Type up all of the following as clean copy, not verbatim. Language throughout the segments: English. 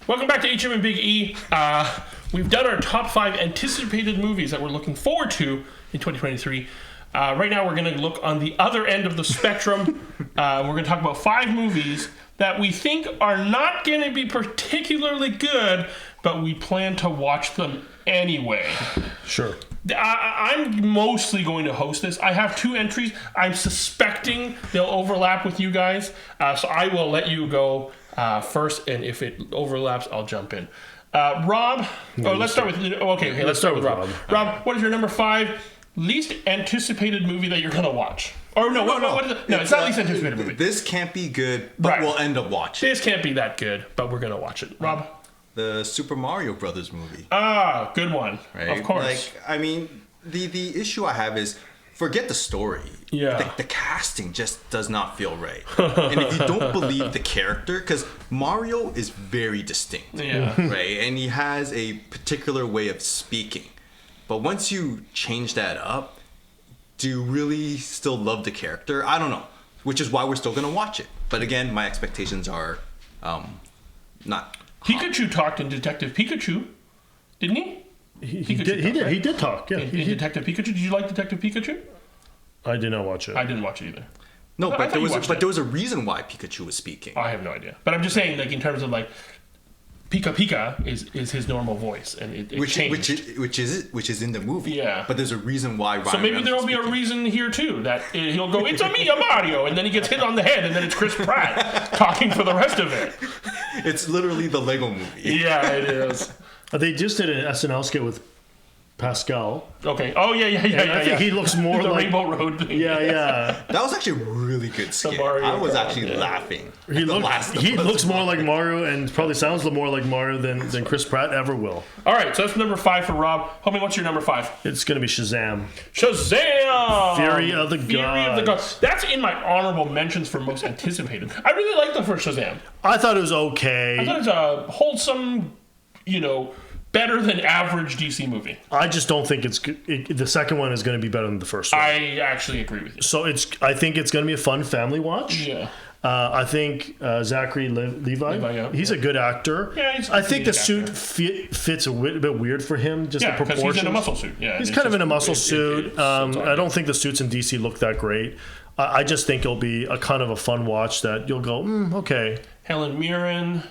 Welcome back to HM and Big E. We've done our top 5 anticipated movies that we're looking forward to in 2023. Right now, we're going to look on the other end of the spectrum. We're going to talk about 5 movies that we think are not going to be particularly good, but we plan to watch them anyway. Sure. I'm mostly going to host this. I have 2 entries. I'm suspecting they'll overlap with you guys, so I will let you go first, and if it overlaps, I'll jump in. Rob, let's start with Rob. Rob, what is your number 5 least anticipated movie that you're going to watch? Or no, what is it? No, it's not least anticipated movie. This can't be good, but we'll end up watching. This can't be that good, but we're going to watch it. Rob? The Super Mario Brothers movie. Ah, good one. Right? Of course. The issue I have is, forget the story. Yeah. The casting just does not feel right. And if you don't believe the character, because Mario is very distinct. Yeah. Right? And he has a particular way of speaking. But once you change that up, do you really still love the character? I don't know. Which is why we're still going to watch it. But again, my expectations are not... Pikachu talked in Detective Pikachu, didn't he? He did talk. Yeah. In Detective Pikachu, did you like Detective Pikachu? I did not watch it. I didn't watch it either. No, but there was a reason why Pikachu was speaking. I have no idea. But I'm just saying, like, in terms of like, Pika Pika is his normal voice, and it changed. Which is in the movie. Yeah. But there's a reason why. Ryan so maybe there will be a reason here too that he'll go, "It's a me, a Mario," and then he gets hit on the head, and then it's Chris Pratt talking for the rest of it. It's literally the Lego movie. Yeah, it is. They just did an SNL skit with Pascal. Okay. Oh yeah. I think he looks more the like Rainbow Road thing. Yeah. That was actually a really good skit. I was actually laughing. He looks more like Mario, and probably sounds more like Mario than Chris Pratt ever will. All right, so that's number 5 for Rob. Homie, what's your number 5? It's going to be Shazam. Shazam! Fury of the Gods. That's in my honorable mentions for most anticipated. I really liked the first Shazam. I thought it was okay. I thought it was a wholesome, better than average DC movie. I just don't think the second one is going to be better than the first one. I actually agree with you. So I think it's going to be a fun family watch. Yeah. I think Zachary Levi, he's a good actor. Yeah, I think the suit fits a bit weird for him, just the proportions. He's in a muscle suit. Yeah, he's kind of in a muscle suit. I don't think the suits in DC look that great. I just think it'll be a kind of a fun watch that you'll go, okay. Helen Mirren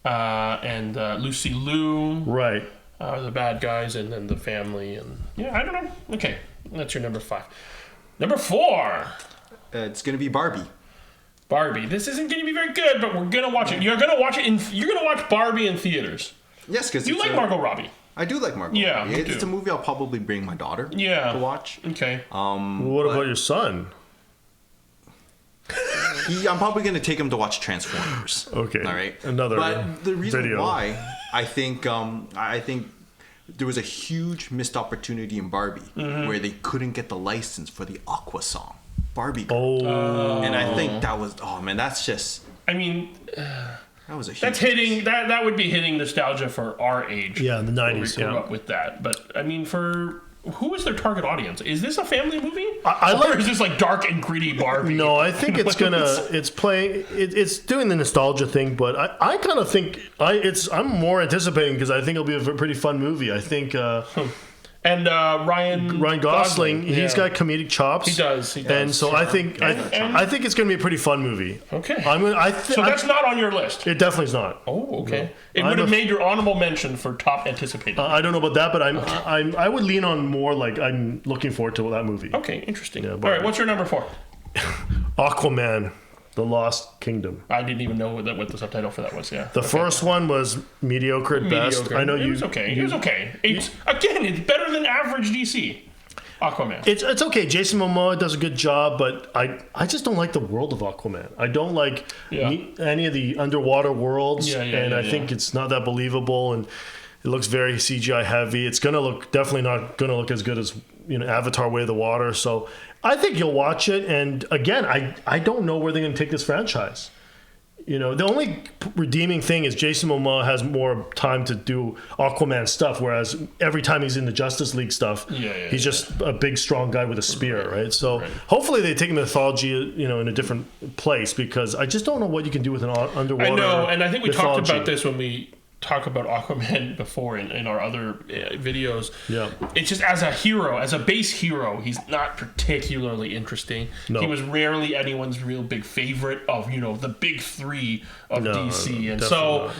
and Lucy Liu. Right. The bad guys, and then the family. And I don't know. Okay, that's your number 5. Number 4. It's going to be Barbie. Barbie. This isn't going to be very good, but we're going to watch it. You're going to watch it you're going to watch Barbie in theaters. Yes, because you like Margot Robbie. I do like Margot. Yeah, Robbie. It's a movie I'll probably bring my daughter to watch. Okay. What about your son? I'm probably going to take him to watch Transformers. Okay. All right. But the reason why I think there was a huge missed opportunity in Barbie where they couldn't get the license for the Aqua song. Barbie Girl. And I think that was that's just that was a huge hitting that would be hitting nostalgia for our age. Yeah, in the 90s. We grew up with that. But for who is their target audience? Is this a family movie? Or is this like dark and gritty Barbie? No, I think it's doing the nostalgia thing, but I kind of think I'm more anticipating because I think it'll be a pretty fun movie. I think and Ryan Gosling, he's got comedic chops. He does. And so I think it's going to be a pretty fun movie. Okay. So that's not on your list. It definitely is not. Oh, okay. It would have made your honorable mention for top anticipated. I don't know about that, but I would lean on more like I'm looking forward to that movie. Okay, interesting. All right, what's your number 4? Aquaman. The Lost Kingdom. I didn't even know what the subtitle for that was. Yeah. The first one was mediocre at best. I know it was okay. It was okay. It's better than average DC. Aquaman. It's okay. Jason Momoa does a good job, but I just don't like the world of Aquaman. I don't like any of the underwater worlds, I think it's not that believable, and it looks very CGI heavy. It's definitely not gonna look as good as Avatar: Way of the Water. So I think you'll watch it, and again, I don't know where they're going to take this franchise. The only redeeming thing is Jason Momoa has more time to do Aquaman stuff, whereas every time he's in the Justice League stuff, he's just a big, strong guy with a spear, right? So hopefully they take mythology, in a different place, because I just don't know what you can do with an underwater. I know, and I think we talked about this when we talk about Aquaman before in our other videos. Yeah. It's just as a hero, as a base hero, he's not particularly interesting. No. He was rarely anyone's real big favorite of, the big three of DC. And so not.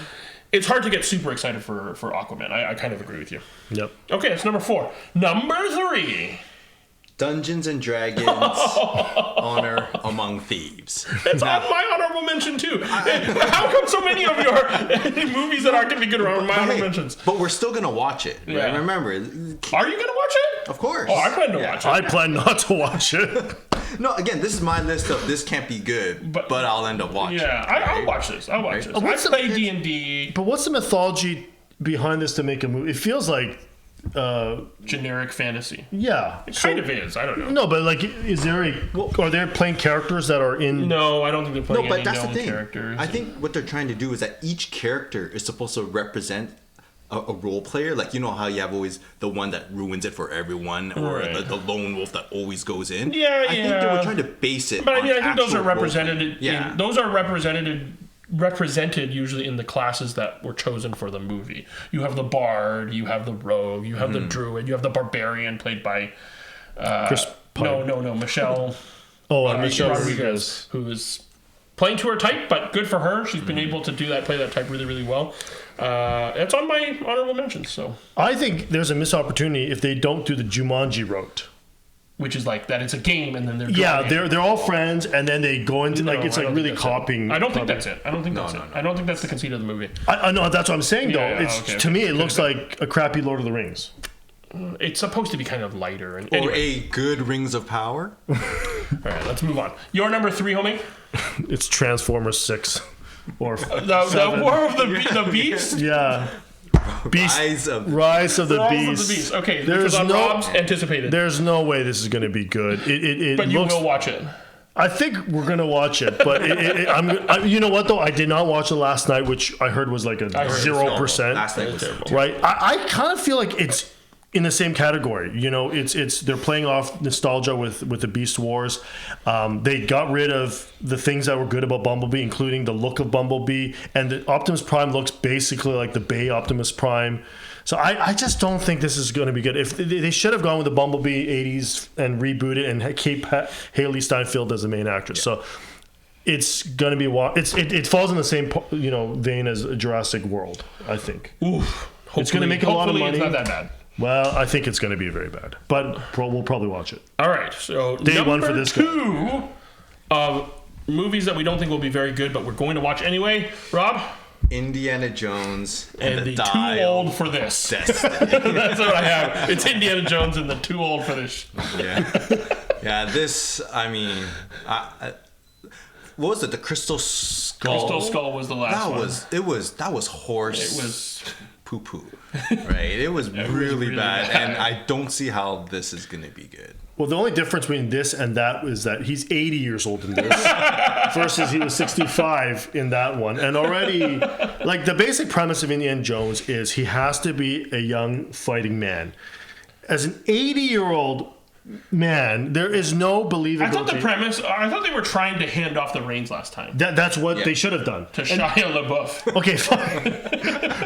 it's hard to get super excited for Aquaman. I kind of agree with you. Yep. Okay, that's number 4. Number 3. Dungeons and Dragons Honor Among Thieves. It's on my honorable mention too. How come so many of your movies that aren't going to be good are on my honorable mentions? But we're still going to watch it. Right? Yeah. Remember. Are you going to watch it? Of course. Oh, I plan to watch it. I plan not to watch it. No, again, this is my list of this can't be good, but I'll end up watching. Yeah, I'll watch this. I'll watch this. I play D&D. But what's the mythology behind this to make a movie? It feels like generic fantasy. Yeah, it kind of is. I don't know. No, but like, are they playing characters that are in? No, I don't think they're playing any that's known the thing. characters. I think what they're trying to do is that each character is supposed to represent a role player. Like, you know how you have always the one that ruins it for everyone, or Right. the lone wolf that always goes in. Yeah, I think they were trying to base it. But on I think those are actual represented. Yeah. Those are represented usually in the classes that were chosen for the movie. You have the bard, you have the rogue, you have the druid, you have the barbarian played by Chris Pine. no, Michelle. Michelle Rodriguez, who is playing to her type, but good for her. She's been able to play that type really, really well. It's on my honorable mentions. So I think there's a missed opportunity if they don't do the Jumanji route. Which is like that it's a game and then they're all friends and then they go into it's like really copying. I don't think that's it. I don't think that's it. I don't think that's the conceit of the movie. I know that's what I'm saying though. Okay, to me it looks like a crappy Lord of the Rings. It's supposed to be kind of lighter and Or a good Rings of Power. All right, let's move on. Your number 3, homie. It's Transformers 6 or the War of the Beast. Yeah. Rise of the Beast. Okay, there's Rob's anticipated. There's no way this is going to be good. But you will watch it. I think we're going to watch it, but you know what though? I did not watch it last night, which I heard was like a 0%. Last night was terrible. Right? I kind of feel like it's in the same category. It's they're playing off nostalgia with the Beast Wars. They got rid of the things that were good about Bumblebee, including the look of Bumblebee, and the Optimus Prime looks basically like the Bay Optimus Prime. So I just don't think this is going to be good. If they should have gone with the Bumblebee 80s and reboot it and keep Haley Steinfeld as the main actress. Yeah. So it's going to be it falls in the same vein as Jurassic World, I think. Oof. It's going to make a lot of money. It's not that bad. Well, I think it's going to be very bad, but we'll probably watch it. All right, so Day number 1 for this 2 of movies that we don't think will be very good, but we're going to watch anyway. Rob? Indiana Jones and the Too Old for This. That's what I have. It's Indiana Jones and the Too Old for This. Yeah. This. I mean, what was it? The Crystal Skull. Crystal Skull was the last one. That was horse. It was poo. Right. It was really bad, and I don't see how this is going to be good. Well, the only difference between this and that is that he's 80 years old in this versus he was 65 in that one. And already, like, the basic premise of Indiana Jones is he has to be a young fighting man. As an 80-year-old man, there is no believability. I thought they were trying to hand off the reins last time. That's what they should have done. To Shia LaBeouf. Okay, fine.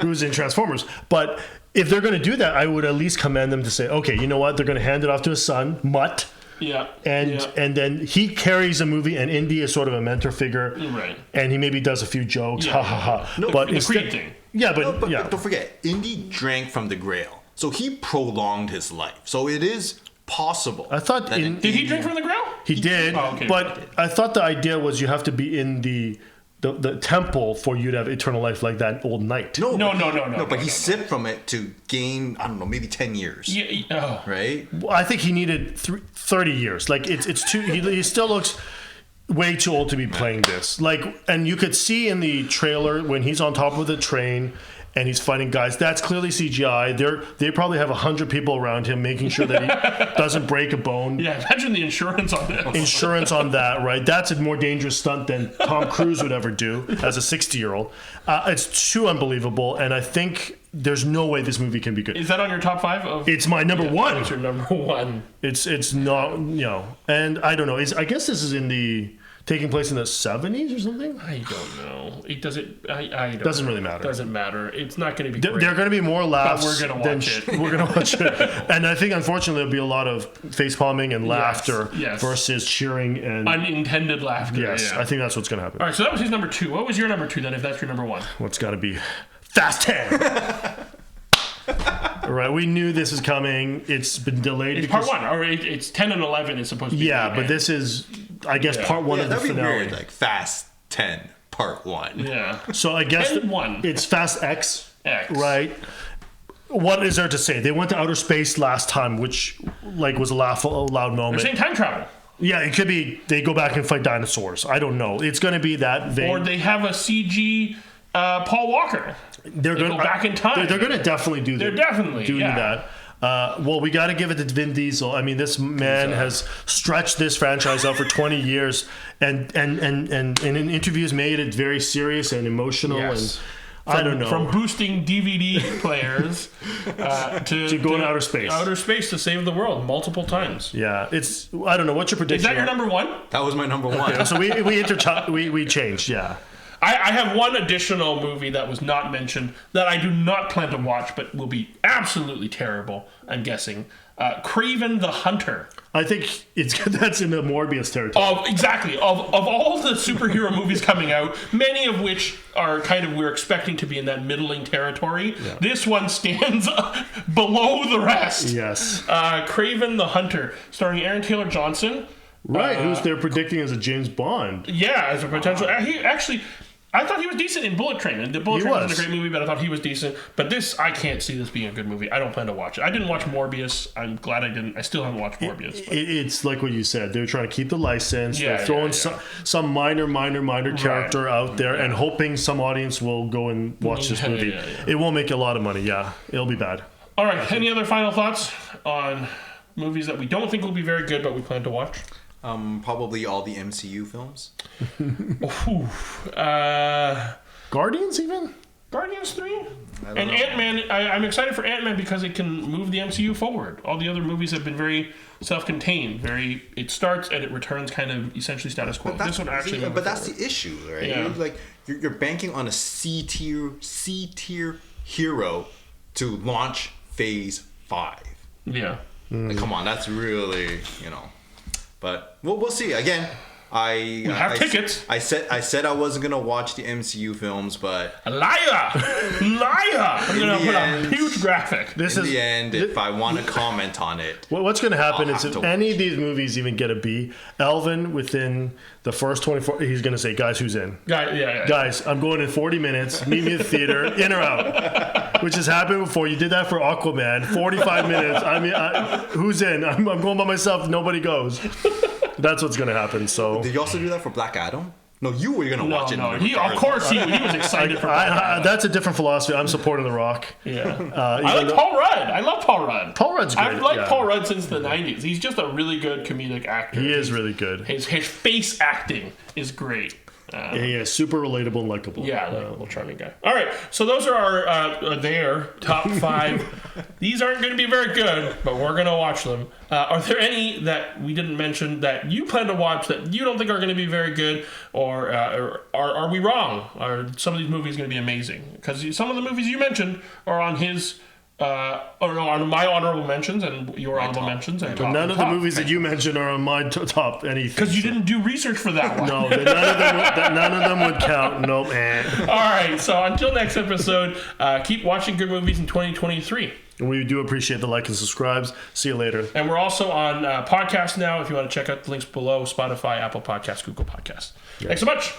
Who's in Transformers. But if they're going to do that, I would at least commend them to say, okay, you know what? They're going to hand it off to his son, Mutt. Yeah. And then he carries a movie, and Indy is sort of a mentor figure. Right. And he maybe does a few jokes. Ha ha ha. No, but the Creed thing. Yeah, but don't forget, Indy drank from the Grail. So he prolonged his life. So it is possible. I thought did he drink from the Grail? He did. Oh, okay. But I thought the idea was you have to be in the temple for you to have eternal life like that old knight. No. But he sipped from it to gain, I don't know, maybe 10 years. Yeah. Right? Well, I think he needed 30 years. Like it's too. He still looks way too old to be playing this. Like, and you could see in the trailer when he's on top of the train and he's fighting guys. That's clearly CGI. They probably have 100 people around him making sure that he doesn't break a bone. Yeah, imagine the insurance on this. Insurance on that, right? That's a more dangerous stunt than Tom Cruise would ever do as a 60-year-old. It's too unbelievable, and I think there's no way this movie can be good. Is that on your top 5? It's my number 1. It's your number 1. It's not, and I don't know. I guess this is in the taking place in the 70s or something. I don't know. It doesn't. I don't. Doesn't know. really matter. Doesn't matter. It's not going to be. Great. There are going to be more laughs. But we're going to watch it. We're going to watch it, and I think unfortunately there'll be a lot of face palming and laughter versus cheering and unintended laughter. Yes, I think that's what's going to happen. All right, so that was his number 2. What was your number 2 then? If that's your number 1, what's got to be Fast 10. All right, we knew this is coming. It's been delayed. It's part 1, or it's 10 and 11 is supposed to be. Yeah, but this is, I guess, part 1 of the finale. That'd be weird, like Fast 10, part 1. Yeah. So I guess 1. It's Fast X, right? What is there to say? They went to outer space last time, which was a loud moment. They're saying time travel. Yeah, it could be they go back and fight dinosaurs. I don't know. It's going to be that vague. Or they have a CG Paul Walker. They're going to go back in time. They're going to definitely do that. They're definitely doing that. Well, we got to give it to Vin Diesel. I mean, this man has stretched this franchise out for 20 years, and in interviews made it very serious and emotional. Yes. I don't know. From boosting DVD players to go to outer space. Outer space to save the world multiple times. Yeah, it's. I don't know. What's your prediction? Is that your number 1? That was my number 1. Okay, so we changed. Yeah. I have one additional movie that was not mentioned that I do not plan to watch, but will be absolutely terrible, I'm guessing. Kraven the Hunter. I think that's in the Morbius territory. Exactly. Of all the superhero movies coming out, many of which are we're expecting to be in that middling territory, this one stands below the rest. Yes. Kraven the Hunter, starring Aaron Taylor Johnson. Right, who's they're predicting as a James Bond. Yeah, as a potential. I thought he was decent in Bullet Train. And the Bullet Train wasn't a great movie, but I thought he was decent. But this, I can't see this being a good movie. I don't plan to watch it. I didn't watch Morbius. I'm glad I didn't. I still haven't watched Morbius. It's like what you said. They're trying to keep the license. They're throwing some minor character out there and hoping some audience will go and watch this movie. It won't make a lot of money. Yeah, it'll be bad. All right. Any other final thoughts on movies that we don't think will be very good, but we plan to watch? Probably all the MCU films. Guardians even? Guardians 3? And Ant-Man, I'm excited for Ant-Man because it can move the MCU forward. All the other movies have been very self-contained. It starts and it returns kind of essentially status quo. This one actually but that's the issue, right? Yeah. You're banking on a C-tier hero to launch Phase 5. Yeah. Come on, that's really, But we'll see. Again, we have tickets. I said I wasn't gonna watch the MCU films, but liar. I'm gonna put a huge graphic. In the end, if I want to comment on it, what's gonna happen is if any of these movies even get a B, Elvin within the first 24, he's gonna say, "Guys, who's in? Guys, I'm going in 40 minutes. Meet me at the theater, in or out." Which has happened before. You did that for Aquaman. 45 minutes. I mean, who's in? I'm going by myself. Nobody goes. That's what's going to happen. So did you also do that for Black Adam? No, you were going to watch it. No, of course he was excited for Black Adam. That's a different philosophy. I'm supporting The Rock. Yeah. I like Paul Rudd. I love Paul Rudd. Paul Rudd's great. I've liked Paul Rudd since the 90s. He's just a really good comedic actor. He is really good. His face acting is great. Super relatable and likable. Yeah, likable, charming guy. All right, so those are our top 5. These aren't going to be very good, but we're going to watch them. Are there any that we didn't mention that you plan to watch that you don't think are going to be very good, or are we wrong? Are some of these movies going to be amazing? Because some of the movies you mentioned are on his. On my honorable mentions and your honorable mentions. And but none of the movies that you mentioned are on my top anything. Because you didn't do research for that one. No, none of them would count. Nope. All right, so until next episode, keep watching good movies in 2023. And we do appreciate the like and subscribes. See you later. And we're also on podcast now. If you want to check out the links below, Spotify, Apple Podcasts, Google Podcasts. Yes. Thanks so much.